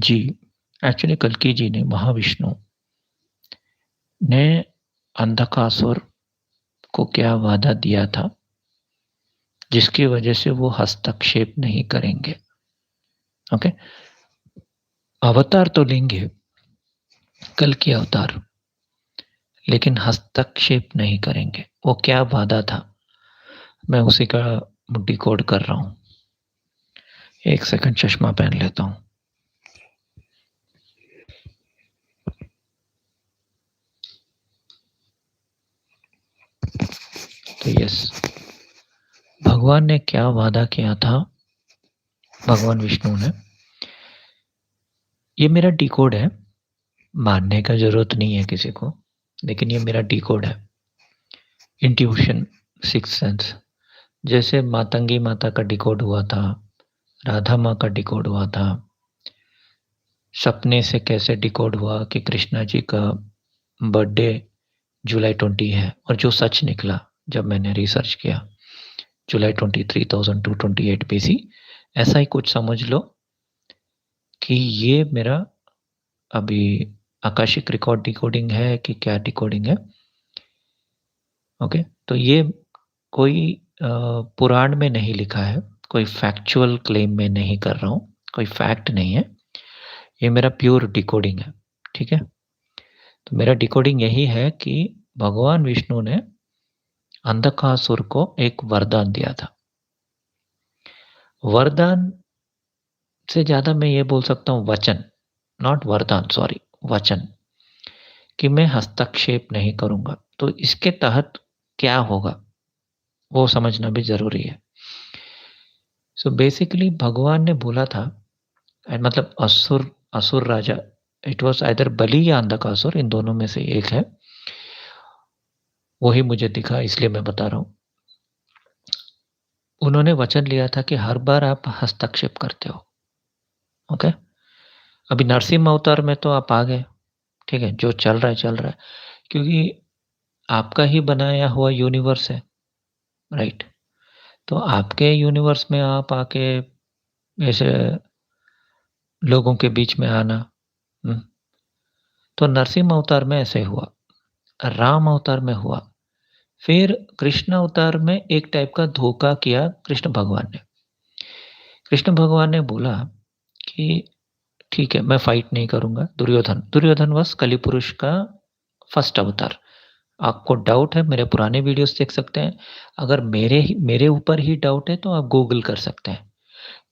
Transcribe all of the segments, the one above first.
जी, actually कल्कि जी ने महाविष्णु ने अंधकासुर को क्या वादा दिया था, जिसकी वजह से वो हस्तक्षेप नहीं करेंगे। ओके? अवतार तो लेंगे, कल्कि अवतार, लेकिन हस्तक्षेप नहीं करेंगे। वो क्या वादा था, मैं उसी का डिकोड कर रहा हूँ। 1 सेकंड चश्मा पहन लेता हूँ। तो यस, भगवान ने क्या वादा किया था, भगवान विष्णु ने, ये मेरा डिकोड है, मानने का ज़रूरत नहीं है किसी को, लेकिन ये मेरा डिकोड है। Intuition, sixth sense. जैसे मातंगी माता का डिकोड हुआ था, राधा माँ का डिकोड हुआ था, सपने से कैसे डिकोड हुआ कि कृष्णा जी का बर्थडे जुलाई 20 है, और जो सच निकला जब मैंने रिसर्च किया, जुलाई 23, 2228 BC। ऐसा ही कुछ समझ लो कि ये मेरा अभी आकाशिक रिकॉर्ड डिकोडिंग है कि क्या डिकोडिंग है। ओके, तो ये कोई पुराण में नहीं लिखा है, कोई फैक्चुअल क्लेम मैं नहीं कर रहा हूँ, कोई फैक्ट नहीं है, ये मेरा प्योर डिकोडिंग है। ठीक है? तो मेरा डिकोडिंग यही है कि भगवान विष्णु ने अंधकासुर को एक वरदान दिया था। वरदान से ज़्यादा मैं ये बोल सकता हूँ वचन, नॉट वरदान, सॉरी, वचन, कि मैं हस्तक्षेप नहीं करूँगा। तो इसके तहत क्या होगा, वो समझना भी ज़रूरी है। सो बेसिकली भगवान ने बोला था, मतलब असुर असुर राजा, इट वाज़ आइदर बलि या अंधकासुर, इन दोनों में से एक है। वही मुझे दिखा, इसलिए मैं बता रहा हूँ। उन्होंने वचन लिया था कि हर बार आप हस्तक्षेप करते हो। ओके? अभी नरसिम्हा अवतार में तो आप आ गए, ठीक है? जो चल रहा है, चल रहा है। क्योंकि आपका ही बनाया हुआ यूनिवर्स है, राइट? तो आपके यूनिवर्स में आप आके ऐसे लोगों के बीच में आना, हुँ। तो नरसिम्हा अवतार में ऐसे हुआ, राम अवतार में हुआ, फिर कृष्ण अवतार में एक टाइप का धोखा किया कृष्ण भगवान ने। कृष्ण भगवान ने बोला कि ठीक है, मैं फाइट नहीं करूँगा। दुर्योधन वॉस कलिपुरुष का फर्स्ट अवतार। आपको डाउट है, मेरे पुराने वीडियोज़ देख सकते हैं। अगर मेरे ऊपर ही डाउट है तो आप गूगल कर सकते हैं।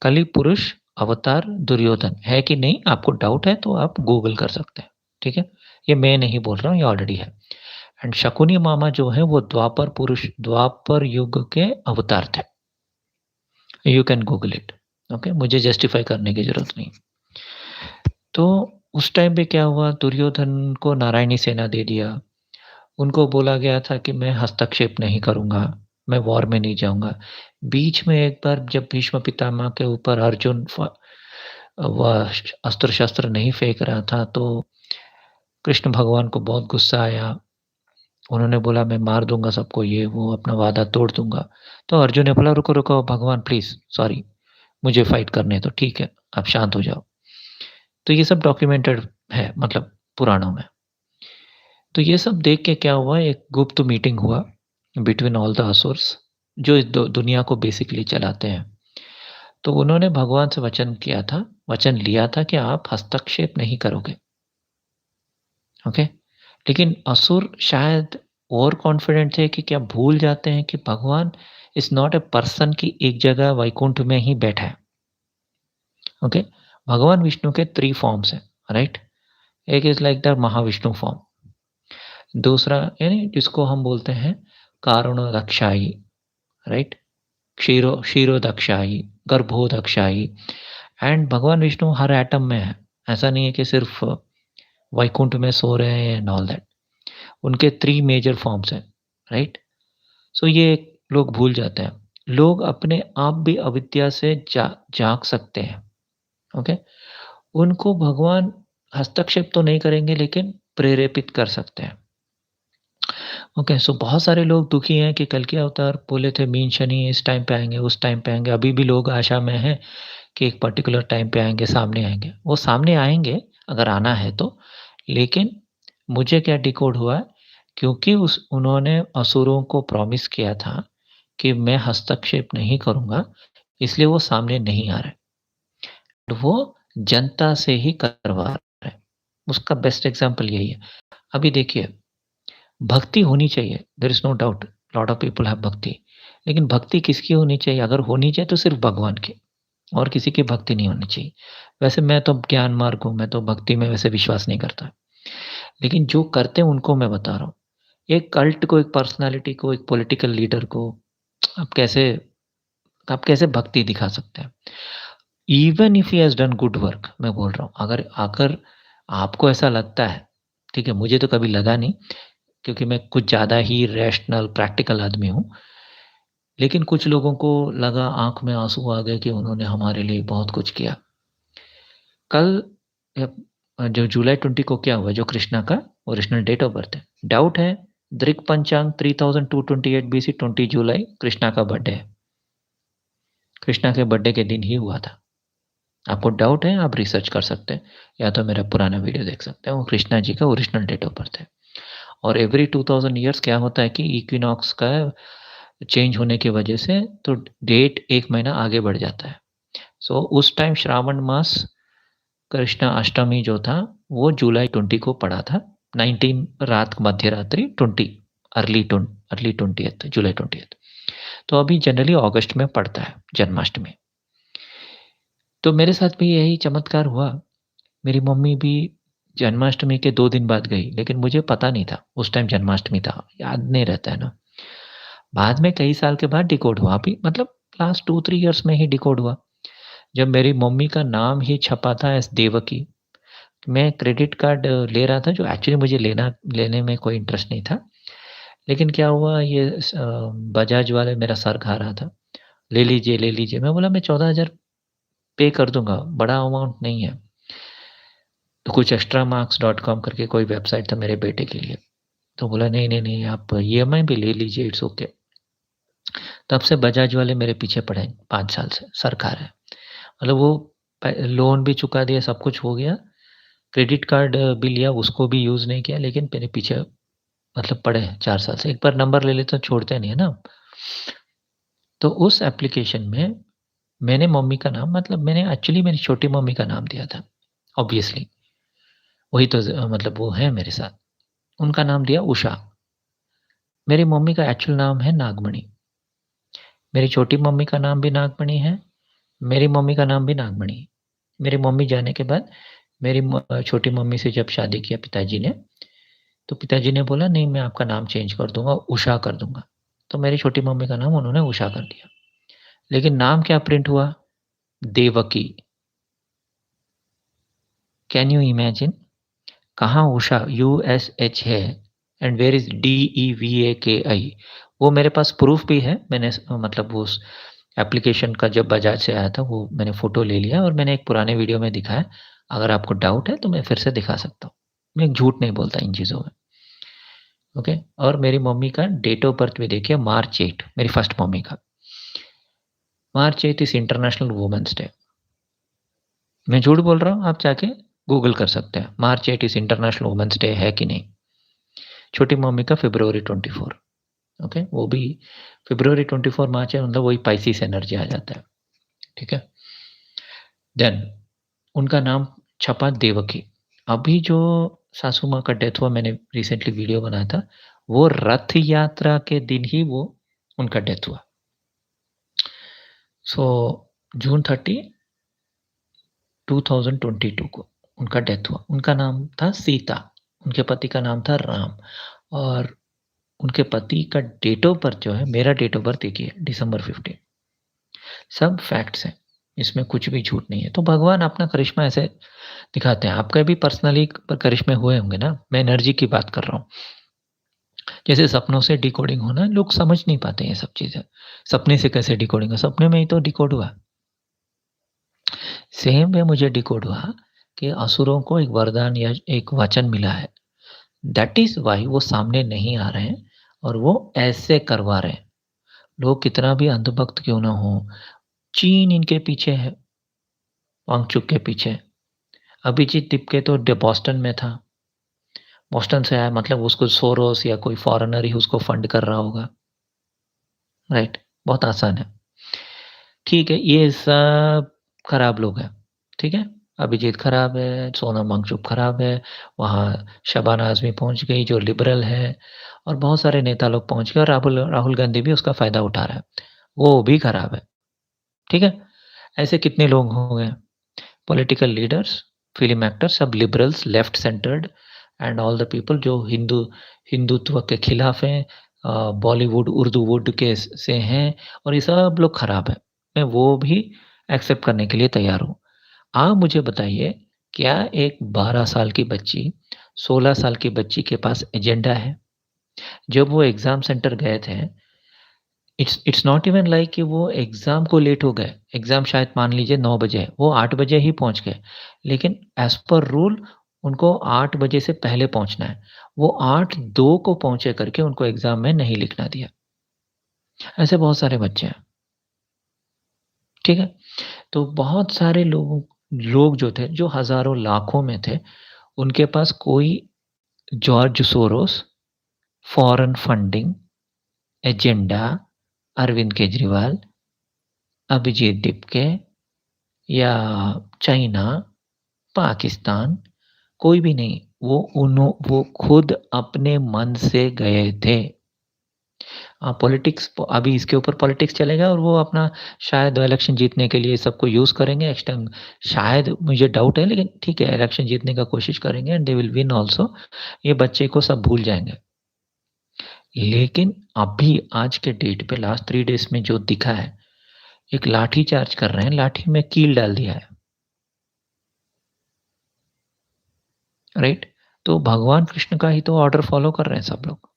कलिपुरुष अवतार दुर्योधन है कि नहीं, आपको डाउट है तो आप गूगल कर सकते हैं, ठीक है? ये मैं नहीं बोल रहा हूँ, ये ऑलरेडी है। एंड शकुनी मामा जो है वो द्वापर युग के अवतार थे। You can Google it, okay? मुझे जस्टिफाई करने की ज़रूरत नहीं। तो उस टाइम पे क्या हुआ, दुर्योधन को नारायणी सेना दे दिया। उनको बोला गया था कि मैं हस्तक्षेप नहीं करूँगा, मैं वॉर में नहीं जाऊँगा। बीच में एक बार जब भीष्म पितामह के ऊपर अर्जुन वह अस्त्र-शस्त्र नहीं फेंक रहा था, तो कृष्ण भगवान को बहुत गुस्सा आया। उन्होंने बोला मैं मार दूँगा सबको, ये वो, अपना वादा तोड़ दूँगा। तो अर्जुन ने बोला रुको, रुको भगवान प्लीज़, सॉरी, मुझे फाइट करने दो, ठीक है, आप शांत हो जाओ। तो ये सब डॉक्यूमेंटेड है, मतलब पुराणों में। तो ये सब देख के क्या हुआ, एक गुप्त मीटिंग हुआ बिटवीन ऑल द असुर्स, जो इस दुनिया को बेसिकली चलाते हैं। तो उन्होंने भगवान से वचन लिया था कि आप हस्तक्षेप नहीं करोगे। ओके? लेकिन असुर शायद ओवर कॉन्फिडेंट थे कि क्या भूल जाते हैं कि भगवान इज़ नॉट अ पर्सन कि एक जगह वैकुंठ में ही बैठा है। ओके? भगवान विष्णु के 3 फॉर्म्स हैं, राइट? एक is like the Mahavishnu form. दूसरा यानी जिसको हम बोलते हैं कारुणोदक्षायी, राइट? क्षीरोदक्षायी, गर्भोदक्षायी। एंड भगवान विष्णु हर एटम में है। ऐसा नहीं है कि सिर्फ़ वैकुंठ में सो रहे हैं एंड ऑल दैट। उनके 3 मेजर फॉर्म्स हैं, राइट? सो ये लोग भूल जाते हैं। लोग अपने आप भी अविद्या से जाग सकते हैं, ओके? उनको भगवान हस्तक्षेप तो नहीं करेंगे लेकिन प्रेरेपित कर सकते हैं। ओके, सो बहुत सारे लोग दुखी हैं कि कल्कि अवतार बोले थे मीन शनि इस टाइम पे आएँगे, उस टाइम पे आएँगे। अभी भी लोग आशा में हैं कि एक पर्टिकुलर टाइम पे आएँगे, सामने आएँगे। वो सामने आएँगे अगर आना है तो, लेकिन मुझे क्या डिकोड हुआ क्योंकि उस उन्होंने असुरों को प्रॉमिस किया था कि मैं हस्तक्षेप नहीं करूँगा, इसलिए वो सामने नहीं आ रहे। वो जनता से ही करवा रहे हैं। उसका बेस्ट एग्ज़ाम्पल यही है। अभी देखिए, भक्ति होनी चाहिए, there is no doubt, lot of people have bhakti. लेकिन भक्ति किसकी होनी चाहिए? अगर होनी चाहिए तो सिर्फ़ भगवान की, और किसी की भक्ति नहीं होनी चाहिए। वैसे मैं तो ज्ञान मार्ग हूँ, मैं तो भक्ति में वैसे विश्वास नहीं करता। लेकिन जो करते हैं उनको मैं बता रहा हूँ। एक कल्ट को, एक पर्सनैलिटी को, एक पॉलिटिकल लीडर को आप कैसे भक्ति दिखा सकते हैं? Even if he has done good work, मैं बोल रहा हूँ, अगर अगर आपको ऐसा लगता है, ठीक है, मुझे तो कभी लगा नहीं क्योंकि मैं कुछ ज़्यादा ही रैशनल, प्रैक्टिकल आदमी हूँ। लेकिन कुछ लोगों को लगा, आँख में आँसू आ गए कि उन्होंने हमारे लिए बहुत कुछ किया। कल जो जुलाई 20 को क्या हुआ, जो कृष्णा का ओरिजिनल डेट ऑफ बर्थ है। डाउट है, दृक पंचांग 3228 बीसी 20 जुलाई कृष्णा का बर्थडे है। कृष्णा के बर्थडे के दिन ही हुआ था। आपको डाउट है, आप रिसर्च कर सकते हैं, या तो मेरा पुराना वीडियो देख सकते हैं, वो कृष्णा जी का ओरिजिनल डेट ऑफ बर्थ है। और एवरी 2000 ईयर्स क्या होता है कि इक्विनॉक्स का चेंज होने की वजह से तो डेट 1 महीना आगे बढ़ जाता है। सो उस टाइम श्रावण मास कृष्ण अष्टमी जो था, वो जुलाई 20 को पड़ा था। 19 रात मध्य रात्रि 20 अर्ली 20th जुलाई 20th। तो अभी जनरली अगस्त में पड़ता है जन्माष्टमी। तो मेरे साथ भी यही चमत्कार हुआ। मेरी मम्मी भी जन्माष्टमी के 2 दिन बाद गई, लेकिन मुझे पता नहीं था, उस टाइम जन्माष्टमी था, याद नहीं रहता है ना। बाद में कई साल के बाद डिकोड हुआ, अभी मतलब लास्ट 2-3 इयर्स में ही डिकोड हुआ। जब मेरी मम्मी का नाम ही छपा था एज़ देवकी। मैं क्रेडिट कार्ड ले रहा था, जो एक्चुअली मुझे लेने में कोई इंटरेस्ट नहीं था। लेकिन क्या हुआ, बजाज वाले मेरा सर खा रहा था, "ले लीजिए, ले लीजिए।" मैं बोला, "मैं 14,000 पे कर दूँगा, बड़ा अमाउंट नहीं है।" तो कुछ extramarks.com करके कोई वेबसाइट था मेरे बेटे के लिए। तो बोला, "नहीं, नहीं, नहीं, आप ईएमआई पे ले लीजिए, इट्स ओके।" तब से बजाज वाले मेरे पीछे पड़े हैं 5 साल से, सर खा रहे हैं। मतलब वो लोन भी चुका दिया, सब कुछ हो गया, क्रेडिट कार्ड भी लिया, उसको भी यूज़ नहीं किया, लेकिन मेरे पीछे मतलब पड़े हैं 4 साल से। एक बार नंबर ले लेते तो छोड़ते नहीं है ना। तो उस एप्लीकेशन में मैंने मम्मी का नाम, मतलब मैंने एक्चुअली मेरी छोटी मम्मी का नाम दिया था, ऑब्वियसली। वही तो मतलब वो है मेरे साथ। उनका नाम दिया उषा। मेरी मम्मी का एक्चुअल नाम है नागमणि। मेरी छोटी मम्मी का नाम भी नागमणि है, मेरी मम्मी का नाम भी नागमणि है। मेरी मम्मी जाने के बाद मेरी छोटी मम्मी से जब शादी किया पिताजी ने, तो पिताजी ने बोला, "नहीं, मैं आपका नाम चेंज कर दूँगा, उषा कर दूँगा।" तो मेरी छोटी मम्मी का नाम उन्होंने उषा कर दिया। लेकिन नाम क्या प्रिंट हुआ? देवकी। Can you imagine? कहाँ उषा, यूएसएच है एंड वेयर इज़ डीईवीएकेआई। वो मेरे पास प्रूफ़ भी है। मैंने मतलब वो उस एप्लीकेशन का जब बजाज से आया था, वो मैंने फ़ोटो ले लिया और मैंने एक पुराने वीडियो में दिखाया। अगर आपको डाउट है तो मैं फिर से दिखा सकता हूँ। मैं झूठ नहीं बोलता इन चीज़ों में, ओके? और मेरी मम्मी का डेट ऑफ बर्थ भी देखिए, मार्च 8, मेरी फर्स्ट मम्मी का। मार्च 8 इज़ इंटरनेशनल वुमेन्स डे। मैं झूठ बोल रहा हूँ, आप जाके गूगल कर सकते हैं। मार्च 8 इज़ इंटरनेशनल वुमेन्स डे है कि नहीं? छोटी मम्मी का फ़रवरी 24, ओके? वो भी फ़रवरी 24 मार्च है, मतलब वही पाइसेस एनर्जी आ जाता है, ठीक है? देन उनका नाम छपा देवकी। अभी जो सासू माँ का डेथ हुआ, मैंने रिसेंटली वीडियो बनाया था, वो रथ यात्रा के दिन ही वो उनका डेथ हुआ। सो जून 30, 2022 को उनका डेथ हुआ। उनका नाम था सीता, उनके पति का नाम था राम, और उनके पति का डेट ऑफ बर्थ जो है, मेरा डेट ऑफ बर्थ एक ही है, दिसंबर 15। सब फैक्ट्स हैं, इसमें कुछ भी झूठ नहीं है। तो भगवान अपना करिश्मा ऐसे दिखाते हैं। आपके भी पर्सनली करिश्मे हुए होंगे ना, मैं एनर्जी की बात कर रहा हूँ। जैसे सपनों से डिकोडिंग होना, लोग समझ नहीं पाते ये सब चीज़ें। सपने से कैसे डिकोडिंग हुआ? सपने में ही तो डिकोड हुआ। सेम वे मुझे डिकोड हुआ कि असुरों को एक वरदान या एक वचन मिला है। दैट इज़ व्हाई वो सामने नहीं आ रहे हैं और वो ऐसे करवा रहे हैं। लोग कितना भी अंधभक्त क्यों ना हो, चीन इनके पीछे है। वांगचुक के पीछे। अभिजीत दीपके तो बॉस्टन में था। बॉस्टन से आया मतलब उसको सोरोस या कोई फॉरेनर ही उसको फंड कर रहा होगा, राइट? बहुत आसान है। ठीक है, ये सब खराब लोग हैं, ठीक है? अभिजीत खराब है, सोनम वांगचुक खराब है, वहाँ शबाना आज़मी पहुँच गई जो लिबरल है और बहुत सारे नेता लोग पहुँच गए और राहुल राहुल गांधी भी उसका फ़ायदा उठा रहा है। वो भी खराब है, ठीक है? ऐसे कितने लोग होंगे? पॉलिटिकल लीडर्स, फ़िल्म एक्टर्स सब liberals, left centred and all the people जो हिंदुत्व के खिलाफ हैं, बॉलीवुड, उर्दूवुड के से हैं और ये सब लोग खराब हैं। मैं वो भी एक्सेप्ट करने के लिए तैयार हूँ। आप मुझे बताइए, क्या एक 12 साल की बच्ची, 16 साल की बच्ची के पास एजेंडा है? जब वो एग्ज़ाम सेंटर गए थे, इट्स नॉट इवन लाइक कि वो एग्ज़ाम को लेट हो गए। एग्ज़ाम शायद मान लीजिए 9 बजे है, वो 8 बजे ही पहुँच गए। लेकिन एज़ पर रूल उनको 8 बजे से पहले पहुँचना है। वो 8:02 को पहुँचे करके उनको एग्ज़ाम में नहीं लिखना दिया। ऐसे बहुत सारे बच्चे हैं, ठीक है? तो बहुत सारे लोग जो थे, जो हज़ारों लाखों में थे, उनके पास कोई George Soros, foreign funding, agenda, Arvind Kejriwal, Abhijit Dipke या चाइना, पाकिस्तान, कोई भी नहीं। वो खुद अपने मन से गए थे। पॉलिटिक्स अभी इसके ऊपर पॉलिटिक्स चलेगा और वो अपना शायद इलेक्शन जीतने के लिए सबको यूज़ करेंगे एक्सटर्म शायद मुझे डाउट है लेकिन ठीक है, इलेक्शन जीतने का कोशिश करेंगे and they will win also. ये बच्चे को सब भूल जाएँगे। लेकिन अभी आज के डेट पे लास्ट 3 डेज़ में जो दिखा है, एक लाठी चार्ज कर रहे हैं, लाठी में कील डाल दिया है। राइट? तो भगवान कृष्ण का ही तो ऑर्डर फॉलो कर रहे हैं सब लोग।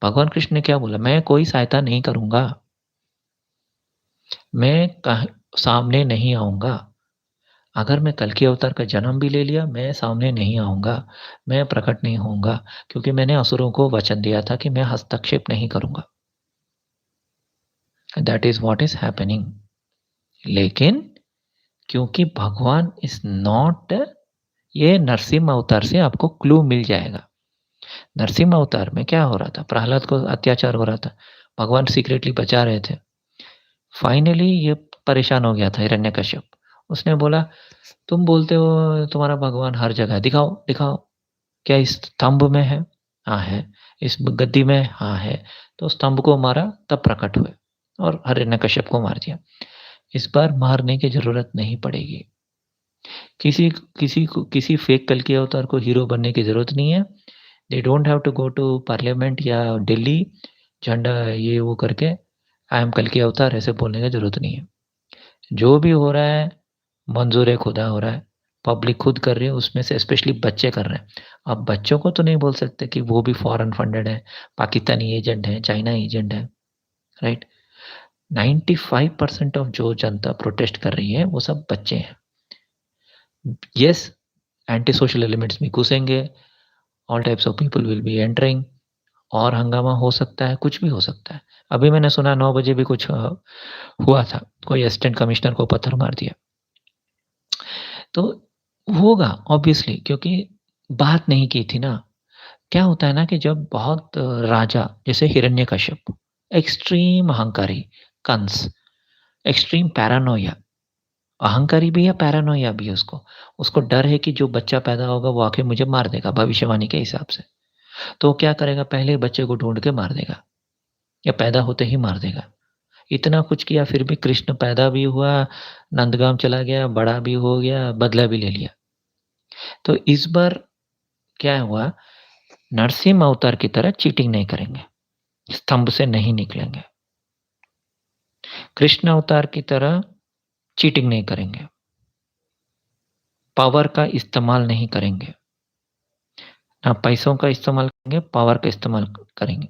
भगवान कृष्ण ने क्या बोला? मैं कोई सहायता नहीं करूँगा, मैं सामने नहीं आऊँगा। अगर मैं कल्कि अवतार का जन्म भी ले लिया, मैं सामने नहीं आऊँगा, मैं प्रकट नहीं होऊँगा क्योंकि मैंने असुरों को वचन दिया था कि मैं हस्तक्षेप नहीं करूँगा। That is what is happening. लेकिन क्योंकि भगवान इज़ नॉट ये नरसिम्हा अवतार से आपको क्लू मिल जाएगा। नरसिम्हा अवतार में क्या हो रहा था? प्रहलाद को अत्याचार हो रहा था। भगवान सीक्रेटली बचा रहे थे। फाइनली ये परेशान हो गया था हिरण्यकश्यप। उसने बोला, "तुम बोलते हो तुम्हारा भगवान हर जगह है, दिखाओ, दिखाओ। क्या इस स्तंभ में है?" "हाँ है।" "इस गद्दी में?" "हाँ है।" तो स्तंभ को मारा तब प्रकट हुए और हिरण्यकश्यप को मार दिया। इस बार मारने की ज़रूरत नहीं पड़ेगी। किसी किसी फेक कल्कि अवतार को हीरो बनने की ज़रूरत नहीं है। They don't have to go to parliament या दिल्ली झंडा ये वो करके आई एम कल्कि अवतार ऐसे बोलने की ज़रूरत नहीं है। जो भी हो रहा है मंज़ूर खुदा हो रहा है। पब्लिक खुद कर रही है उसमें से स्पेशली बच्चे कर रहे हैं। अब बच्चों को तो नहीं बोल सकते कि वो भी फॉरेन फंडेड है, पाकिस्तानी एजेंट है, चाइना एजेंट है, राइट? 95% ऑफ जो जनता प्रोटेस्ट कर रही है वो सब बच्चे हैं। येस, एंटी सोशल एलिमेंट्स भी घुसेंगे, all types of people will be entering और हंगामा हो सकता है, कुछ भी हो सकता है। अभी मैंने सुना 9 बजे भी कुछ हुआ था, कोई असिस्टेंट कमिश्नर को पत्थर मार दिया। तो होगा ऑब्वियसली क्योंकि बात नहीं की थी ना। क्या होता है ना कि जब बहुत राजा जैसे हिरण्यकश्यप, एक्सट्रीम अहंकारी, कंस, एक्सट्रीम पैरानोया, अहंकारी भी है, पैरानोया भी है उसको। उसको डर है कि जो बच्चा पैदा होगा वो आके मुझे मार देगा भविष्यवाणी के हिसाब से। तो वो क्या करेगा पहले बच्चे को ढूँढ के मार देगा या पैदा होते ही मार देगा। इतना कुछ किया फिर भी कृष्ण पैदा भी हुआ, नंदगांव चला गया, बड़ा भी हो गया, बदला भी ले लिया। तो इस बार क्या हुआ, नरसिम्हा अवतार की तरह चीटिंग नहीं करेंगे, स्तंभ से नहीं निकलेंगे। कृष्ण अवतार की तरह चीटिंग नहीं करेंगे, पावर का इस्तेमाल नहीं करेंगे। ना पैसों का इस्तेमाल करेंगे, पावर का इस्तेमाल करेंगे।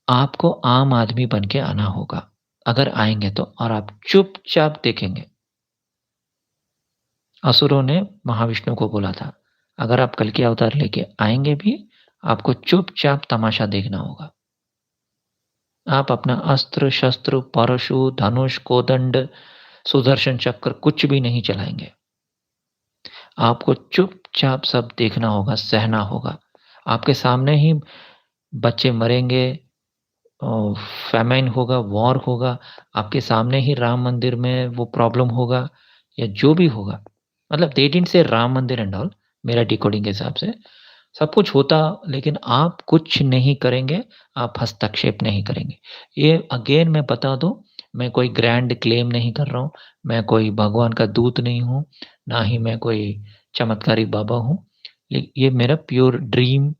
आपको आम आदमी बन के आना होगा, अगर आएँगे तो और आप चुपचाप देखेंगे। असुरों ने महाविष्णु को बोला था, अगर आप कल्कि अवतार लेके आएँगे भी, आपको चुपचाप तमाशा देखना होगा। आप अपना अस्त्र-शस्त्र, परशु, धनुष, कोदंड, सुदर्शन चक्र कुछ भी नहीं चलाएँगे। आपको चुपचाप सब देखना होगा, सहना होगा। आपके सामने ही बच्चे मरेंगे, अ, फ़ेमाइन होगा, वॉर होगा, आपके सामने ही राम मंदिर में वो प्रॉब्लम होगा या जो भी होगा। मतलब दे डिडन्ट से राम मंदिर एंड ऑल, मेरा डिकोडिंग के हिसाब से। सब कुछ होता, लेकिन आप कुछ नहीं करेंगे, आप हस्तक्षेप नहीं करेंगे। ये अगेन मैं बता दूँ, मैं कोई ग्रैंड क्लेम नहीं कर रहा हूँ, मैं कोई भगवान का दूत नहीं हूँ, ना ही मैं कोई चमत्कारी बाबा हूँ। ये मेरा प्योर ड्रीम,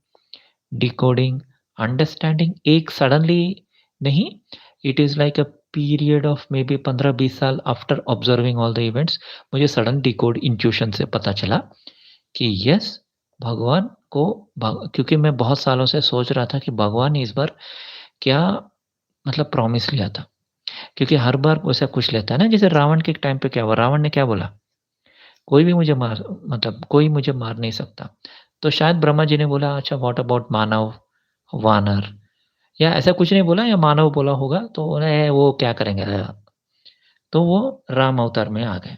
डिकोडिंग, अंडरस्टैंडिंग एक सडनली नहीं, it is like a period of maybe 15-20 साल after observing all the events, मुझे सडन डिकोड इंट्यूशन से पता चला कि यस, भगवान को क्योंकि मैं बहुत सालों से सोच रहा था कि भगवान ने इस बार क्या मतलब प्रॉमिस लिया था। क्योंकि हर बार वैसा कुछ लेता है ना, जैसे रावण के टाइम पे क्या हुआ, रावण ने क्या बोला? कोई भी मुझे मार मतलब कोई मुझे मार नहीं सकता। तो शायद ब्रह्मा जी ने बोला अच्छा व्हाट अबाउट मानव, वानर या ऐसा कुछ नहीं बोला या मानव बोला होगा तो उन्हें वो क्या करेंगे तो वो राम अवतार में आ गए।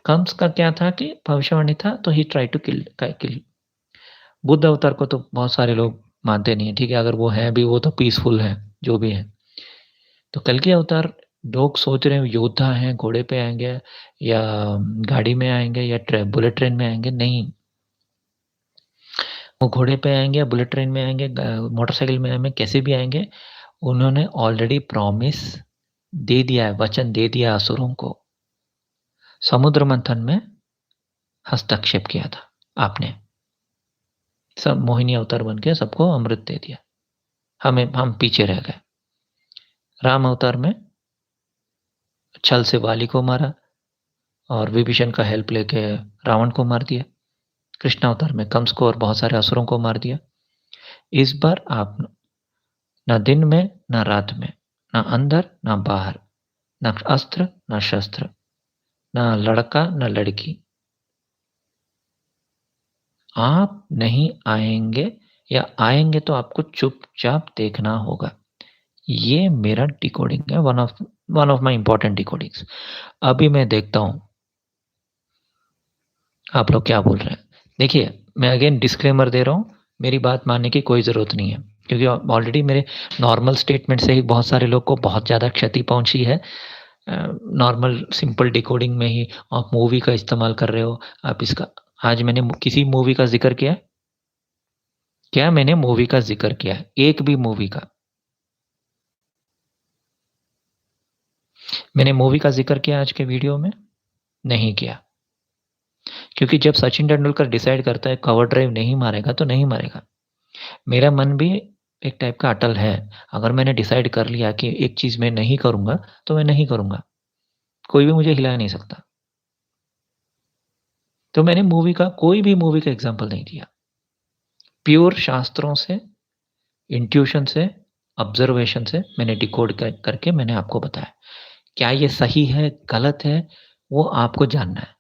कंस का क्या था कि भविष्यवाणी था तो ही ट्राई टू किल। बुद्ध अवतार को तो बहुत सारे लोग मानते नहीं है, ठीक है? अगर वो है भी वो तो पीसफुल है, जो भी है। तो कल्कि अवतार लोग सोच रहे हैं योद्धा हैं, घोड़े पे आएँगे या गाड़ी में आएँगे या बुलेट ट्रेन में आएँगे, नहीं। वो घोड़े पे आएँगे या बुलेट ट्रेन में आएँगे, मोटरसाइकिल में आएँगे, कैसे भी आएँगे, उन्होंने ऑलरेडी प्रॉमिस दे दिया है, वचन दे दिया असुरों को। समुद्र मंथन में हस्तक्षेप किया था आपने। सब मोहिनी अवतार बन के सबको अमृत दे दिया। हम पीछे रह गए। राम अवतार में छल से वाली को मारा और विभीषण का हेल्प लेके रावण को मार दिया। कृष्ण अवतार में कंस को और बहुत सारे असुरों को मार दिया। इस बार आप ना दिन में, ना रात में, ना अंदर, ना बाहर, ना अस्त्र, ना शस्त्र, ना लड़का, ना लड़की। आप नहीं आएँगे या आएँगे तो आपको चुपचाप देखना होगा। ये मेरा डिकोडिंग है, वन ऑफ माय इम्पोर्टेंट डिकोडिंग्स। अभी मैं देखता हूँ, आप लोग क्या बोल रहे हैं। देखिए, मैं अगेन डिस्क्लेमर दे रहा हूँ, मेरी बात मानने की कोई ज़रूरत नहीं है, क्योंकि ऑलरेडी मेरे नॉर्मल स्टेटमेंट से ही बहुत सारे लोग को बहुत ज़्यादा क्षति पहुँची है। नॉर्मल सिंपल डिकोडिंग में ही आप मूवी का इस्तेमाल कर रहे हो, आप इसका आज मैंने किसी मूवी का ज़िक्र किया है? क्या मैंने मूवी का ज़िक्र किया है? एक भी मूवी का? मैंने मूवी का ज़िक्र किया आज के वीडियो में? नहीं किया। क्योंकि जब सचिन तेंदुलकर डिसाइड करता है कवर ड्राइव नहीं मारेगा, तो नहीं मारेगा। मेरा मन भी एक टाइप का अटल है। अगर मैंने डिसाइड कर लिया कि एक चीज़ मैं नहीं करूँगा, तो मैं नहीं करूँगा। कोई भी मुझे हिला नहीं सकता। तो मैंने मूवी का कोई भी मूवी का एग्ज़ाम्पल नहीं दिया। प्योर शास्त्रों से, इंट्यूशन से, ऑब्ज़र्वेशन से मैंने डिकोड करके मैंने आपको बताया। क्या ये सही है, गलत है, वो आपको जानना है।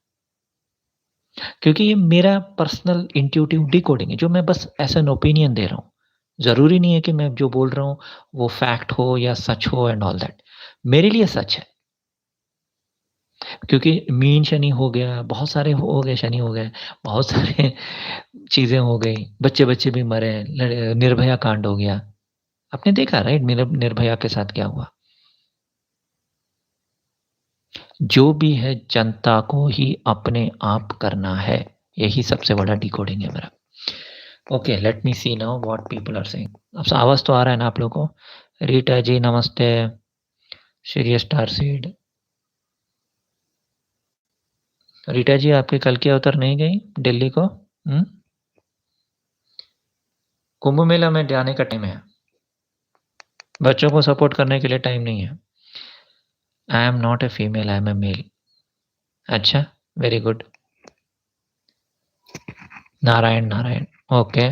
क्योंकि ये मेरा पर्सनल इंट्यूटिव डिकोडिंग है, जो मैं बस एज़ एन ओपिनियन दे रहा हूँ। ज़रूरी नहीं है कि मैं जो बोल रहा हूँ, वो फैक्ट हो या सच हो एंड ऑल दैट। मेरे लिए सच है, क्योंकि मीन शनि हो गया, बहुत सारे हो गए, शनि हो गए, बहुत सारे चीज़ें हो गई, बच्चे-बच्चे भी मरे, निर्भया कांड हो गया। आपने देखा राइट निर्भया के साथ क्या हुआ? जो भी है जनता को ही अपने आप करना है। यही सबसे बड़ा डिकोडिंग है मेरा। Okay, let me see now what people are saying. अब आवाज़ तो आ रहा है ना आप लोगों को? रीटा जी नमस्ते, श्री स्टार सीड। रीटा जी आपकी कल की अवतार नहीं गई दिल्ली को? हुँ? कुंभ मेला में जाने का टाइम है। बच्चों को सपोर्ट करने के लिए टाइम नहीं है। I am not a female, I am a male. अच्छा, very good. Narayan, Narayan. Okay.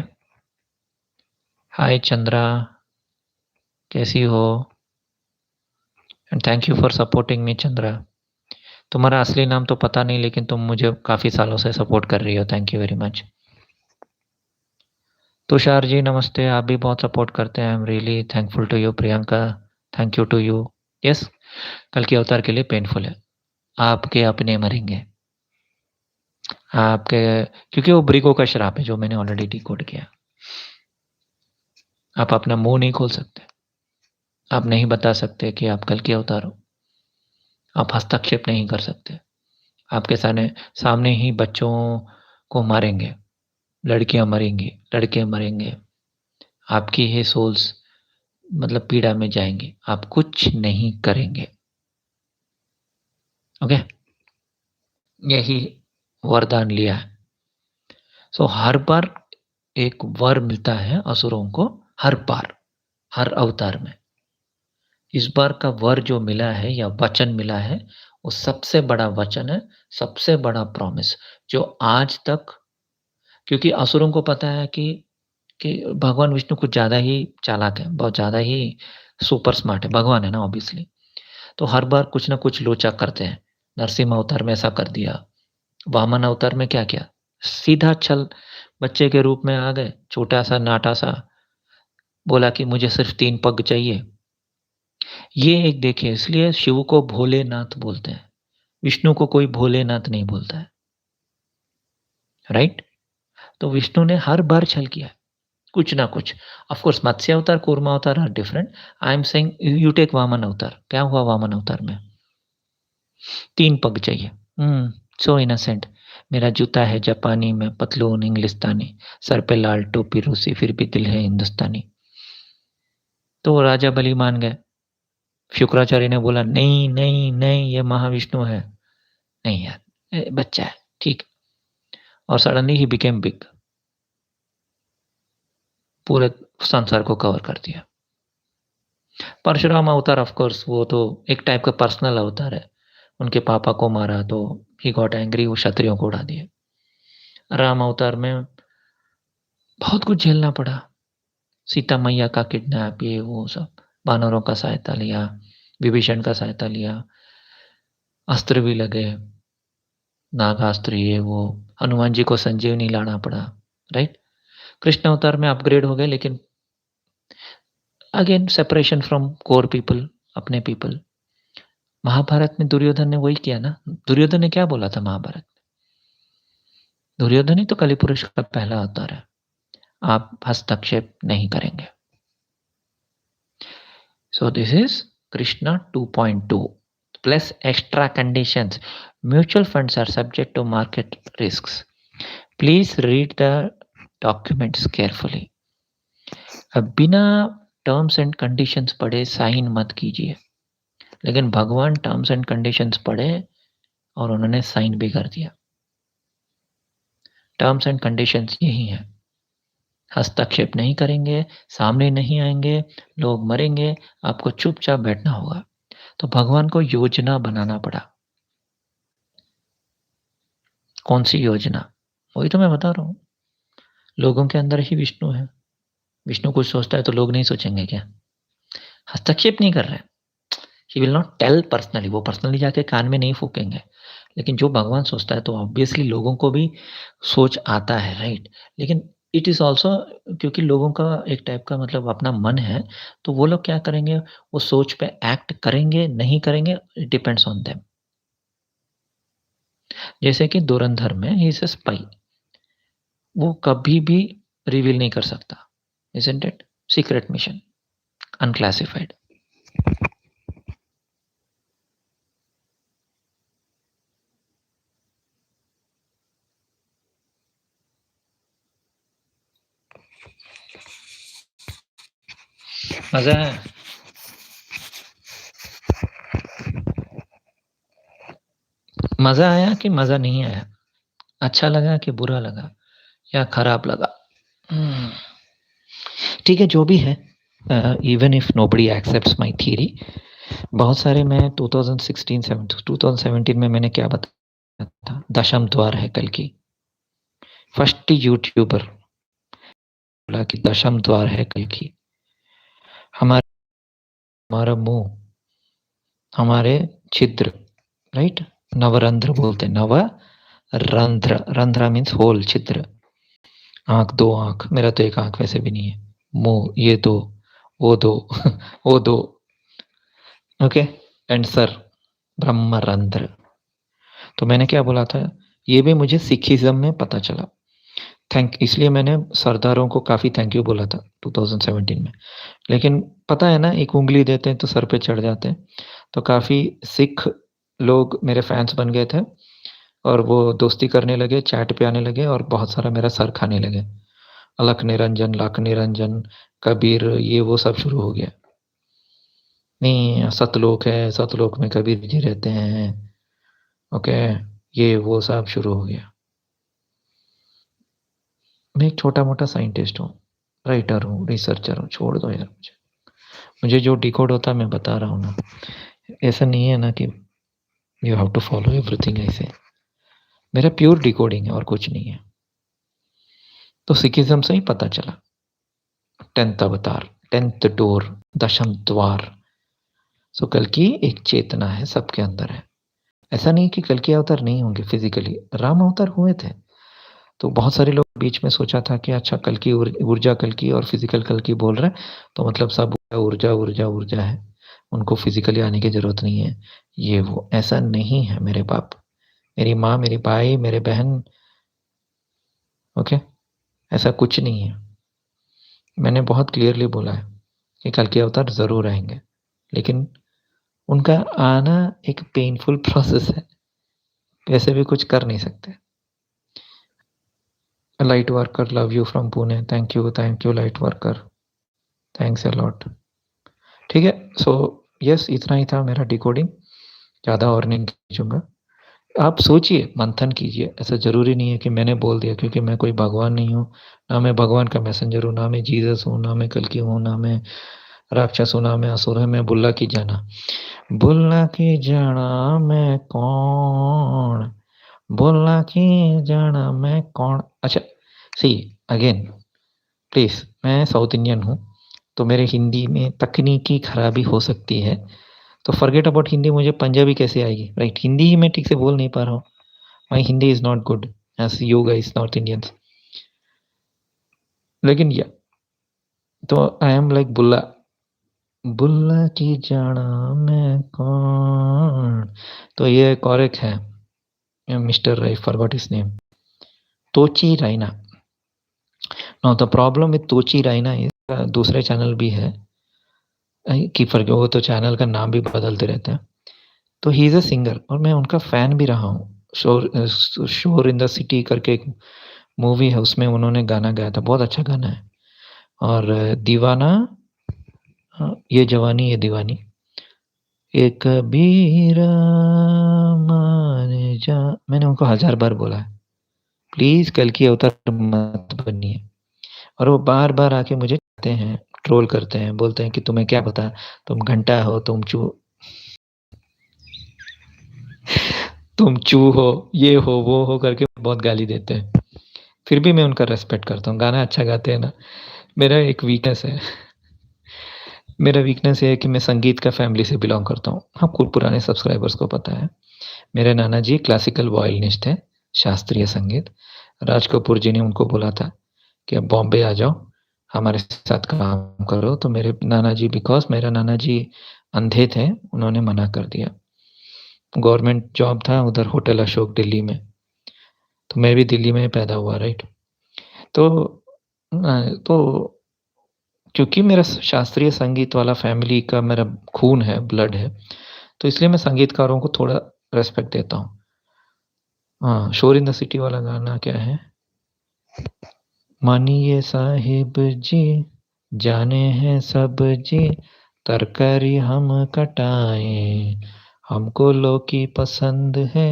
Hi Chandra, कैसी हो? And thank you for supporting me Chandra. तुम्हारा असली नाम तो पता नहीं, लेकिन तुम मुझे काफ़ी सालों से सपोर्ट कर रही हो। Thank you very much. Tushar ji नमस्ते, आप भी बहुत सपोर्ट करते हैं। I am really thankful to you. Priyanka, thank you to you. Yes, कल के अवतार के लिए पेनफुल है। आपके अपने मरेंगे। आपके क्योंकि वो ब्रिगो का श्राप है जो मैंने ऑलरेडी डिकोड किया। आप अपना मुँह नहीं खोल सकते। आप नहीं बता सकते कि आप कल के अवतार हो। आप हस्तक्षेप नहीं कर सकते। आपके सामने ही बच्चों को मारेंगे, लड़कियाँ मरेंगी, लड़के मरेंगे, आपकी ही सोल्स मतलब पीड़ा में जाएँगी। आप कुछ नहीं करेंगे। ओके? यही वरदान लिया है। सो हर बार एक वर मिलता है असुरों को, हर बार, हर अवतार में। इस बार का वर जो मिला है या वचन मिला है, वो सबसे बड़ा वचन है, सबसे बड़ा प्रॉमिस जो आज तक, क्योंकि असुरों को पता है कि भगवान विष्णु कुछ ज़्यादा ही चालाक है, बहुत ज़्यादा ही सुपर स्मार्ट है, भगवान है ना ऑब्वियसली। तो हर बार कुछ ना कुछ लोचा करते हैं। नरसिम्हा अवतार में ऐसा कर दिया, वामन अवतार में क्या किया? सीधा छल बच्चे के रूप में आ गए, छोटा-सा नाटा-सा, बोला कि मुझे सिर्फ़ 3 पग चाहिए। ये एक देखिए इसलिए शिव को भोलेनाथ बोलते हैं। विष्णु को कोई भोलेनाथ नहीं बोलता है, राइट? तो विष्णु ने हर बार छल किया है, कुछ ना कुछ। Of course Matsya avatar, Kurma avatar are different. I am saying you take Vaman avatar. क्या हुआ वामन अवतार में? 3 पग चाहिए। So innocent. मेरा जूता है जापानी में पतलून इंग्लिस्तानी, सर पे लाल टोपी रूसी फिर भी दिल है हिंदुस्तानी। तो राजा बलि मान गए। शुक्राचार्य ने बोला नहीं, नहीं, नहीं ये महाविष्णु है। नहीं यार, बच्चा है, ठीक। और सडनली ही बिकेम बिग। पूरे संसार को कवर कर दिया। परशुराम अवतार ऑफ कोर्स वो तो एक टाइप का पर्सनल अवतार है। उनके पापा को मारा तो ही गॉट एंग्री, वो क्षत्रियों को उड़ा दिए। राम अवतार में बहुत कुछ झेलना पड़ा। सीता मैया का किडनैप, ये वो सब, वानरों का सहायता लिया, विभीषण का सहायता लिया, अस्त्र भी लगे, नागास्त्र ये वो, हनुमान जी को संजीवनी लाना पड़ा, राइट? कृष्ण अवतार में अपग्रेड हो गए लेकिन again separation from core people, अपने पीपल। महाभारत में दुर्योधन ने वही किया ना। दुर्योधन ने क्या बोला था महाभारत में? दुर्योधन ही तो कलिपुरुष का पहला अवतार है। आप हस्तक्षेप नहीं करेंगे। So this is Krishna 2.2 plus extra conditions. Mutual funds are subject to market risks. Please read the documents carefully. अब बिना टर्म्स एंड कंडीशंस पढ़े साइन मत कीजिए। लेकिन भगवान टर्म्स एंड कंडीशंस पढ़े और उन्होंने साइन भी कर दिया। टर्म्स एंड कंडीशंस यही हैं। हस्तक्षेप नहीं करेंगे, सामने नहीं आएँगे, लोग मरेंगे, आपको चुपचाप बैठना होगा। तो भगवान को योजना बनाना पड़ा। कौन-सी योजना? वही तो मैं बता रहा हूँ। लोगों के अंदर ही विष्णु है। विष्णु कुछ सोचता है तो लोग नहीं सोचेंगे क्या? हस्तक्षेप नहीं कर रहे हैं। He will not tell personally, वो पर्सनली जाके कान में नहीं फूँकेंगे। लेकिन जो भगवान सोचता है तो ऑब्वियसली लोगों को भी सोच आता है, राइट? लेकिन इट इज़ ऑल्सो क्योंकि लोगों का एक टाइप का मतलब अपना मन है, तो वो लोग क्या करेंगे, वो सोच पे एक्ट करेंगे, नहीं करेंगे, इट डिपेंड्स ऑन देम। जैसे कि धुरंधर में ही इज़ अ स्पाई। वो कभी भी रिवील नहीं कर सकता, isn't it? Secret mission, unclassified. मज़ा है? मज़ा आया कि मज़ा नहीं आया? अच्छा लगा कि बुरा लगा या खराब लगा? हुँ, ठीक है जो भी है even if nobody accepts my theory, बहुत सारे मैं 2017 में मैंने क्या बताया था? दशम द्वार है कल्कि। फर्स्ट यूट्यूबर बोला कि दशम द्वार है कल्कि। हमारा हमारा मुँह, हमारे छिद्र, राइट? नवरंध्र बोलते हैं, नवरंध्र, रंध्र मीन्स होल, छिद्र। आँख, 2 आँख, मेरा तो 1 आँख वैसे भी नहीं है। मुँह, ये 2, वो 2 वो 2, ओके? And sir, ब्रह्मरंध्र। तो मैंने क्या बोला था? ये भी मुझे सिखिज़्म में पता चला। इसलिए मैंने सरदारों को काफ़ी थैंक यू बोला था 2017 में। लेकिन पता है ना, एक उँगली देते हैं तो सर पे चढ़ जाते हैं। तो काफ़ी सिख लोग मेरे फैन्स बन गए थे और वो दोस्ती करने लगे, चैट पे आने लगे और बहुत सारा मेरा सर खाने लगे। अलख निरंजन, लख निरंजन, कबीर, ये वो सब शुरू हो गया। नहीं, सतलोक है, सतलोक में कबीर जी रहते हैं, ओके, ये वो सब शुरू हो गया। मैं एक छोटा-मोटा साइंटिस्ट हूँ, राइटर हूँ, रिसर्चर हूँ, छोड़ दो यार मुझे। मुझे जो डिकोड होता है मैं बता रहा हूँ ना। ऐसा नहीं है ना कि you have to follow everything ऐसे। मेरा प्योर डिकोडिंग है और कुछ नहीं है। तो सिखिज़्म से ही पता चला। 10th अवतार, 10th डोर, दशम द्वार। सो कल्कि एक चेतना है, सबके अंदर है। ऐसा नहीं कि कल्कि अवतार नहीं होंगे फिज़िकली, राम अवतार हुए थे। तो बहुत सारे लोग बीच में सोचा था कि अच्छा कल्कि ऊर्जा कल्कि और फिज़िकल कल्कि बोल रहा है, तो मतलब सब ऊर्जा, ऊर्जा, ऊर्जा है। उनको फिज़िकली आने की ज़रूरत नहीं है, ये वो। ऐसा नहीं है मेरे बाप, मेरी माँ, मेरे भाई, मेरे बहन, ओके? ऐसा कुछ नहीं है। मैंने बहुत क्लियरली बोला है कि कल्कि अवतार ज़रूर आएँगे, लेकिन उनका आना एक पेनफुल प्रोसेस है, वैसे भी कुछ कर नहीं सकते। Light worker, love you from Pune, thank you light worker, thanks a lot. ठीक है, सो यस इतना ही था मेरा डिकोडिंग, ज़्यादा और नहीं खींचूँगा। आप सोचिए, मंथन कीजिए, ऐसा ज़रूरी नहीं है कि मैंने बोल दिया क्योंकि मैं कोई भगवान नहीं हूँ, ना मैं भगवान का मैसेंजर हूँ, ना मैं जीसस हूँ, ना मैं कल्कि हूँ, ना मैं राक्षस हूँ, ना मैं असुर हूँ, मैं बुल्ला की जाना। बुल्ला की जाना मैं कौन, बुल्ला की जाना मैं कौन। अच्छा, सी अगेन प्लीज़, मैं साउथ इंडियन हूँ, तो मेरे हिंदी में तकनीकी खराबी हो सकती है, तो फॉरगेट अबाउट हिंदी, मुझे पंजाबी कैसे आएगी, राइट? हिंदी ही मैं ठीक से बोल नहीं पा रहा हूँ। My Hindi is not good as you guys north Indians. लेकिन या तो आई एम लाइक बुल्ला, बुल्ला की जाना मैं कौन। तो ये एक और एक है, mister I forgot his name, Tochi Raina. Now the problem with Tochi Raina is दूसरे चैनल भी है, कि फॉर वो तो चैनल का नाम भी बदलते रहते हैं। तो ही इज़ अ सिंगर और मैं उनका फ़ैन भी रहा हूँ। शोर इन द सिटी करके एक मूवी है, उसमें उन्होंने गाना गाया था, बहुत अच्छा गाना है। और दीवाना, ये जवानी ये दीवानी, ये कबीरा मान जा, मैंने उनको 1000 बार बोला है, प्लीज़ कल की अवतार मत बनिए। और वो बार-बार आके मुझे कहते हैं, ट्रोल करते हैं, बोलते हैं कि तुम्हें क्या पता, तुम घंटा हो, तुम चू हो, ये हो, वो हो करके बहुत गाली देते हैं। फिर भी मैं उनका रिस्पेक्ट करता हूँ, गाना अच्छा गाते हैं ना। मेरा एक वीकनेस है, मेरा वीकनेस ये है कि मैं संगीत का फैमिली से बिलॉन्ग करता हूँ। हाँ, कुछ पुराने सब्सक्राइबर्स को पता है। मेरे नाना जी क्लासिकल वॉयलिनिस्ट थे, शास्त्रीय संगीत। राज कपूर जी ने उनको बोला था कि अब बॉम्बे आ जाओ, हमारे साथ काम करो। तो मेरे नाना जी, बिकॉज़ मेरा नाना जी अंधे थे, उन्होंने मना कर दिया। गवर्नमेंट जॉब था उधर होटल अशोक दिल्ली में, तो मैं भी दिल्ली में ही पैदा हुआ, राइट? तो तो क्योंकि मेरा शास्त्रीय संगीत वाला फैमिली का मेरा खून है, ब्लड है, तो इसलिए मैं संगीतकारों को थोड़ा रिस्पेक्ट देता हूँ। हाँ, शोर इन द सिटी वाला गाना क्या है? मानिए साहिब जी, जाने हैं सब जी, तरकारी हम कटाएँ, हमको लौकी पसंद है,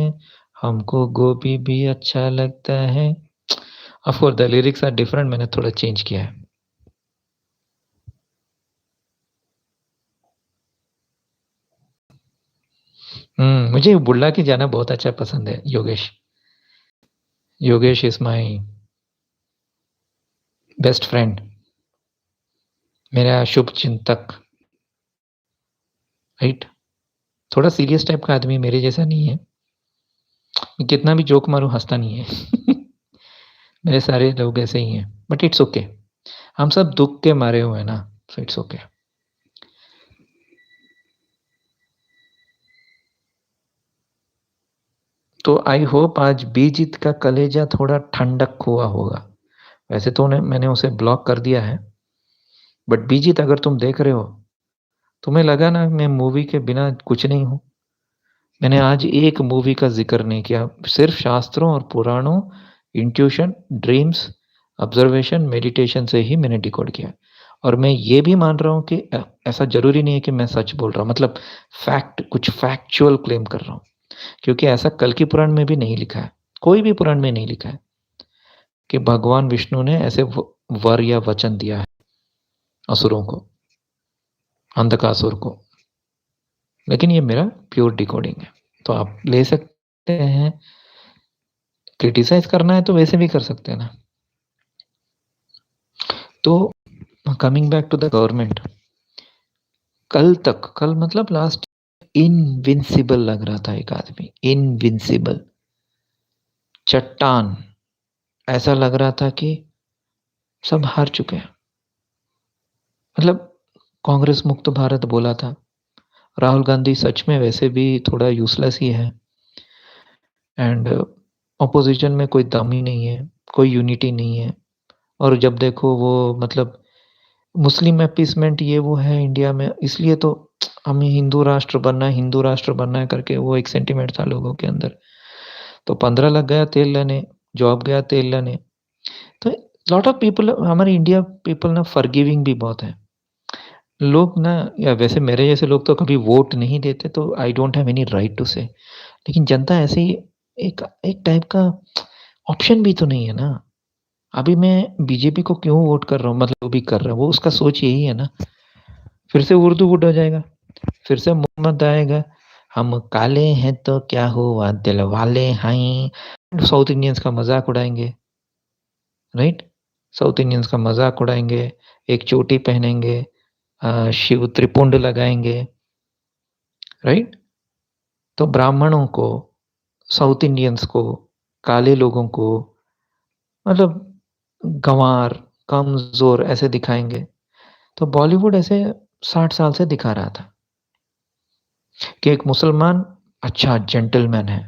हमको गोभी भी अच्छा लगता है। Of course the lyrics are different, मैंने थोड़ा चेंज किया है। मुझे बुर्ला के गाना बहुत अच्छा पसंद है, Yogesh. Yogesh is my best friend, मेरा शुभचिंतक, राइट? थोड़ा सीरियस टाइप का आदमी, मेरे जैसा नहीं है। मैं कितना भी जोक मारूँ हँसता नहीं है। मेरे सारे लोग ऐसे ही हैं, बट इट्स ओके। हम सब दुःख के मारे हुए हैं ना, सो इट्स ओके। तो आई होप आज बीजित का कलेजा थोड़ा ठंडक हुआ होगा। वैसे तो मैंने उसे ब्लॉक कर दिया है, बट बीजित अगर तुम देख रहे हो, तुम्हें लगा ना मैं मूवी के बिना कुछ नहीं हूँ। मैंने आज एक मूवी का ज़िक्र नहीं किया, सिर्फ़ शास्त्रों और पुराणों, इंट्यूशन, ड्रीम्स, ऑब्ज़र्वेशन, मेडिटेशन से ही मैंने डिकोड किया। और मैं ये भी मान रहा हूँ कि ऐसा ज़रूरी नहीं है कि मैं सच बोल रहा हूँ, मतलब कुछ फैक्चुअल क्लेम कर रहा हूँ। क्योंकि ऐसा कल्कि पुराण में भी नहीं लिखा है, कोई भी पुराण में नहीं लिखा है कि भगवान विष्णु ने ऐसे वर या वचन दिया है असुरों को, अंधकासुर को। लेकिन ये मेरा प्योर डिकोडिंग है, तो आप ले सकते हैं। क्रिटिसाइज़ करना है तो वैसे भी कर सकते हैं ना। तो coming back to the government, कल मतलब लास्ट, इनविंसिबल लग रहा था एक आदमी, इनविंसिबल, चट्टान। ऐसा लग रहा था कि सब हार चुके हैं। मतलब कांग्रेस मुक्त भारत बोला था, राहुल गांधी सच में वैसे भी थोड़ा यूज़लेस ही है, एंड ऑपोज़िशन में कोई दम ही नहीं है, कोई यूनिटी नहीं है। और जब देखो वो मतलब मुस्लिम अपीसमेंट ये वो है इंडिया में, इसलिए तो हमें हिंदू राष्ट्र बनना है करके वो एक सेंटिमेंट था लोगों के अंदर। तो 15 लाख गया तेल लेने, जॉब गया तेल लेने। तो लॉट ऑफ पीपल, हमारे इंडिया पीपल ना फॉरगिविंग भी बहुत है। लोग ना, या वैसे मेरे जैसे लोग तो कभी वोट नहीं देते, तो I don't have any right to say. लेकिन जनता ऐसे ही एक एक टाइप का ऑप्शन भी तो नहीं है ना। अभी मैं बीजेपी को क्यों वोट कर रहा हूँ, मतलब वो भी कर रहा है, वो उसका सोच यही है ना, फिर से उर्दू वोट हो जाएगा, फिर से मोहम्मद आएगा, हम काले हैं तो क्या हुआ दिल वाले हैं, साउथ इंडियंस का मजाक उड़ाएंगे, राइट। साउथ इंडियंस का मजाक उड़ाएंगे, एक चोटी पहनेंगे, शिव त्रिपुंड लगाएंगे, राइट। तो ब्राह्मणों को, साउथ इंडियंस को, काले लोगों को, मतलब गंवार, कमजोर ऐसे दिखाएंगे। तो बॉलीवुड ऐसे 60 साल से दिखा रहा था कि एक मुसलमान अच्छा जेंटलमैन है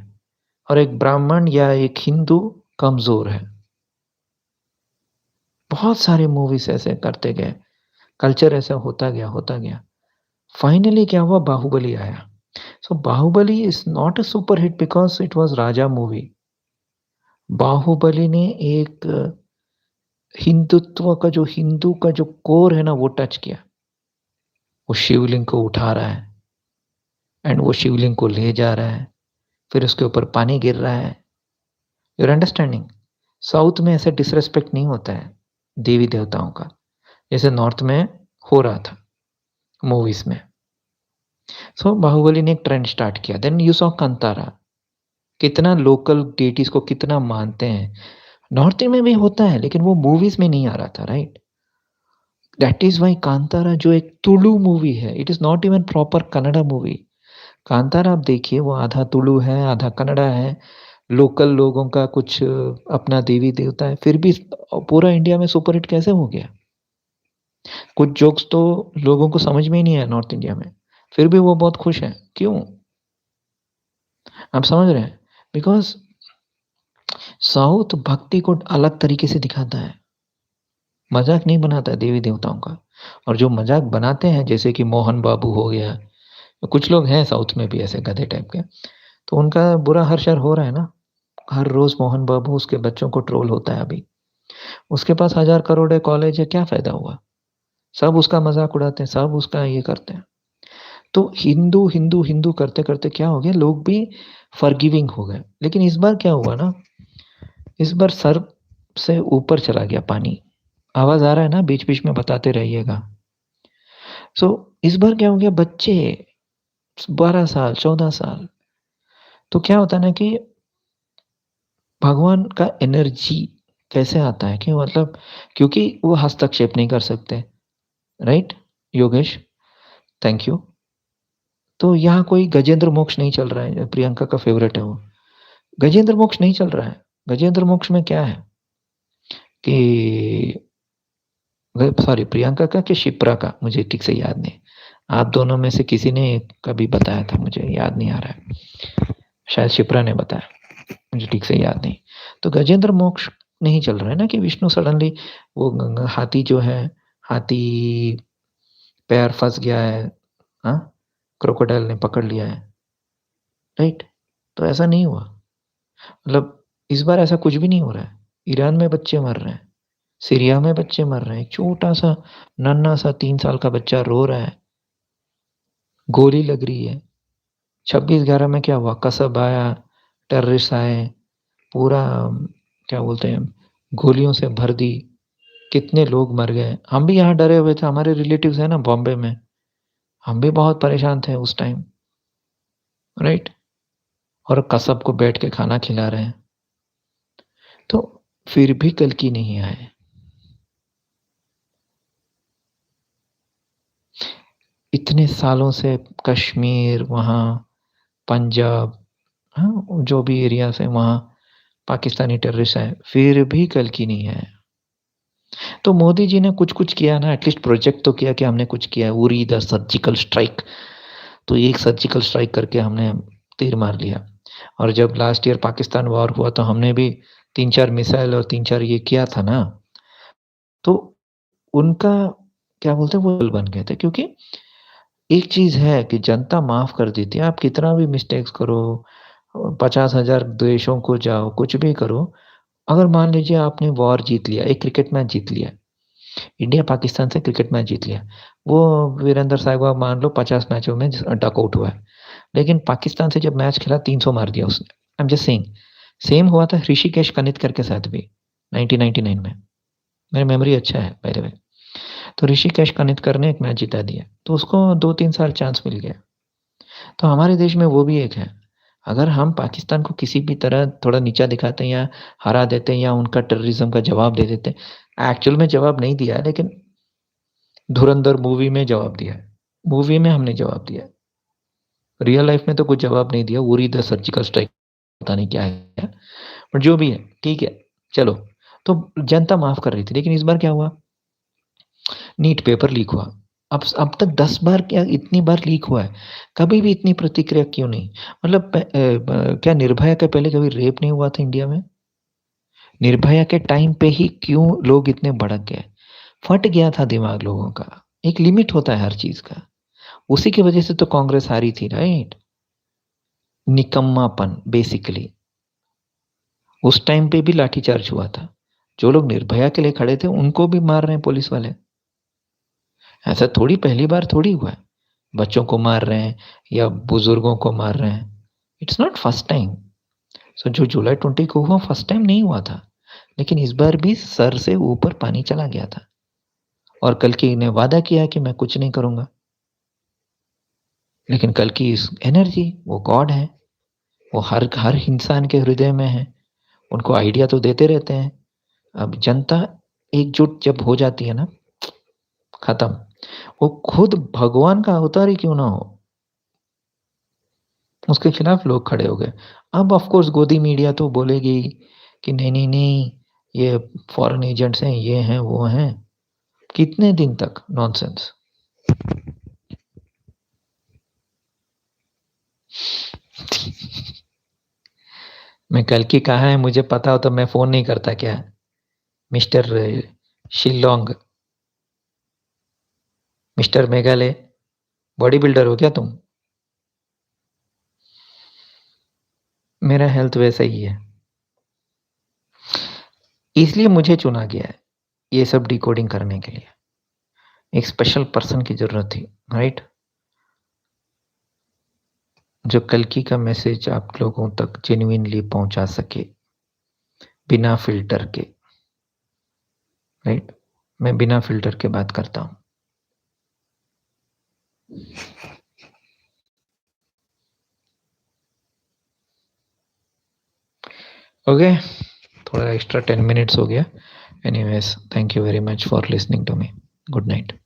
और एक ब्राह्मण या एक हिंदू कमजोर है। बहुत सारे मूवीज ऐसे करते गए, कल्चर ऐसा होता गया। फाइनली क्या हुआ, बाहुबली आया। So Baahubali is not a super hit because it was Raja movie. Baahubali ने एक हिंदुत्व का, जो हिंदू का जो कोर है ना, वो टच किया। वो शिवलिंग को उठा रहा है एंड वो शिवलिंग को ले जा रहा है, फिर उसके ऊपर पानी गिर रहा है। Your understanding. साउथ में ऐसे डिसरेस्पेक्ट नहीं होता है देवी देवताओं का, जैसे नॉर्थ में हो रहा था मूवीज में। सो बाहुबली ने एक ट्रेंड स्टार्ट किया। देन यू सॉ कांतारा, कितना लोकल डेटीज को कितना मानते हैं। नॉर्थ में भी होता है लेकिन वो मूवीज में नहीं आ रहा था, right. That is why Kantara जो एक तुलु मूवी है, it is not even proper Kannada movie. Kantara आप देखिए, वो आधा तुलु है आधा कन्नड़ा है, लोकल लोगों का कुछ अपना देवी देवता है, फिर भी पूरा इंडिया में सुपरहिट कैसे हो गया। कुछ जोक्स तो लोगों को समझ में ही नहीं आया नॉर्थ इंडिया में, फिर भी वो बहुत खुश हैं, क्यों? आप समझ रहे हैं? बिकॉज साउथ भक्ति को अलग तरीके से दिखाता है, मजाक नहीं बनाता है देवी देवताओं का। और जो मजाक बनाते हैं, जैसे कि मोहन बाबू हो गया, कुछ लोग हैं साउथ में भी ऐसे गधे टाइप के, तो उनका बुरा हर्षर हो रहा है ना। हर रोज मोहन बाबू उसके बच्चों को ट्रोल होता है। अभी उसके पास 1000 करोड़ है, कॉलेज है, क्या फायदा हुआ? सब उसका मजाक उड़ाते हैं, सब उसका ये करते हैं। तो हिंदू हिंदू हिंदू करते करते क्या हो गया, लोग भी फॉरगिविंग हो गए। लेकिन इस बार क्या हुआ ना, इस बार सर से ऊपर चला गया पानी। आवाज आ रहा है ना, बीच बीच में बताते रहिएगा। सो इस बार क्या हो गया, बच्चे 12 साल 14 साल, तो क्या होता है ना कि भगवान का एनर्जी कैसे आता है कि मतलब, क्योंकि वो हस्तक्षेप नहीं कर सकते, राइट योगेश, थैंक यू। तो यहाँ कोई गजेंद्र मोक्ष नहीं चल रहा है, प्रियंका का फेवरेट है वो। गजेंद्र मोक्ष नहीं चल रहा है। गजेंद्र मोक्ष में क्या है कि, सॉरी, प्रियंका का कि शिप्रा का, मुझे ठीक से याद नहीं। आप दोनों में से किसी ने कभी बताया था, मुझे याद नहीं आ रहा है, शायद शिप्रा ने बताया। मुझे ठीक से याद नहीं। तो गजेंद्र मोक्ष नहीं चल रहा है ना कि विष्णु सडनली वो हाथी जो है, हाथी पैर फँस गया है, हाँ? क्रोकोडाइल ने पकड़ लिया है, राइट? तो ऐसा नहीं हुआ। मतलब इस बार ऐसा कुछ भी नहीं हो रहा है। ईरान में बच्चे मर रहे हैं, सीरिया में बच्चे मर रहे हैं, एक छोटा-सा नन्हा-सा 3 साल का बच्चा रो रहा है, गोली लग रही है। 26/11 में क्या हुआ? कसब आया, टेररिस्ट आए, पूरा क्या बोलते हैं, गोलियों से भर दी, कितने लोग मर गए। हम भी यहाँ डरे हुए थे, हमारे रिलेटिव्स हैं ना बॉम्बे में, हम भी बहुत परेशान थे उस टाइम, राइट? और कसब को बैठ के खाना खिला रहे हैं। तो फिर भी कल की नहीं आए। इतने सालों से कश्मीर, वहाँ पंजाब, हाँ, जो भी एरियाज़ हैं वहाँ पाकिस्तानी टेररिस्ट आए, फिर भी कल की नहीं आए। तो मोदी जी ने कुछ-कुछ किया ना, एटलीस्ट प्रोजेक्ट तो किया कि हमने कुछ किया है, उरी द सर्जिकल स्ट्राइक। तो एक सर्जिकल स्ट्राइक करके हमने तीर मार लिया। और जब लास्ट ईयर पाकिस्तान वॉर हुआ तो हमने भी 3-4 मिसाइल और 3-4 ये किया था ना, तो उनका क्या बोलते हैं वो बन गए थे क्योंकि एक चीज़ है कि जनता माफ़ कर देती है, आप कितना भी मिस्टेक्स करो, 50,000 देशों को जाओ, कुछ भी करो, अगर मान लीजिए आपने वॉर जीत लिया, एक क्रिकेट मैच जीत लिया, इंडिया पाकिस्तान से क्रिकेट मैच जीत लिया, वो वीरेंद्र सहवाग मान लो 50 मैचों में डक आउट हुआ है, लेकिन पाकिस्तान से जब मैच खेला 300 मार दिया उसने। I am just saying same हुआ था ऋषिकेश कनितकर के साथ भी 1999 में। मेरी मेमोरी अच्छा है बाय द वे। तो ऋषिकेश कनितकर ने एक मैच जिता दिया, तो उसको 2-3 साल चांस मिल गया। तो हमारे देश में वो भी एक है। अगर हम पाकिस्तान को किसी भी तरह थोड़ा नीचा दिखाते हैं या हरा देते हैं या उनका टेररिज़्म का जवाब दे देते हैं, एक्चुअल में जवाब नहीं दिया है लेकिन धुरंधर मूवी में जवाब दिया है। मूवी में हमने जवाब दिया है। रियल लाइफ़ में तो कुछ जवाब नहीं दिया, उरी द सर्जिकल स्ट्राइक पता नहीं क्या है, बट जो भी है, ठीक है, चलो। तो जनता माफ़ कर रही थी, लेकिन इस बार क्या हुआ? नीट पेपर लीक हुआ। अब तक 10 बार क्या इतनी बार लीक हुआ है, कभी भी इतनी प्रतिक्रिया क्यों नहीं? मतलब क्या निर्भया के पहले कभी रेप नहीं हुआ था इंडिया में? निर्भया के टाइम पे ही क्यों लोग इतने भड़क गए? फट गया था दिमाग लोगों का। एक लिमिट होता है हर चीज़ का। उसी की वजह से तो कांग्रेस हारी थी, राइट? निकम्मापन बेसिकली। उस टाइम पे भी लाठीचार्ज हुआ था। जो लोग निर्भया के लिए खड़े थे, उनको भी मार रहे हैं पुलिस वाले। ऐसा थोड़ी पहली बार थोड़ी हुआ है। बच्चों को मार रहे हैं या बुजुर्गों को मार रहे हैं। It's not first time. So जो जुलाई 20 को हुआ फर्स्ट टाइम नहीं हुआ था। लेकिन इस बार भी सर से ऊपर पानी चला गया था और कल्कि ने वादा किया कि मैं कुछ नहीं करूँगा। लेकिन कल्कि इस एनर्जी वो गॉड है। वो हर हर इंसान के हृदय में है। उनको आइडिया तो देते रहते हैं। अब जनता एकजुट जब हो जाती है ना, खत्म। वो खुद भगवान का अवतार ही क्यों ना हो, उसके खिलाफ लोग खड़े हो गए। अब ऑफ कोर्स गोदी मीडिया तो बोलेगी कि नहीं, नहीं, नहीं, ये फॉरेन एजेंट्स हैं, ये हैं, वो हैं। कितने दिन तक नॉनसेंस। मैं कल की कहाँ है मुझे पता हो तो मैं फ़ोन नहीं करता क्या? Mister Shillong, mister Meghalaya, body builder हो क्या तुम? मेरा हेल्थ वैसा ही है। इसलिए मुझे चुना गया है, ये सब डिकोडिंग करने के लिए। एक स्पेशल पर्सन की ज़रूरत थी, राइट? जो कल्कि का मैसेज आप लोगों तक जेन्युइनली पहुँचा सके, बिना फ़िल्टर के, राइट? मैं बिना फ़िल्टर के बात करता हूँ। ओके, थोड़ा एक्स्ट्रा 10 मिनट्स हो गया। Anyways, thank you very much for listening to me. Good night.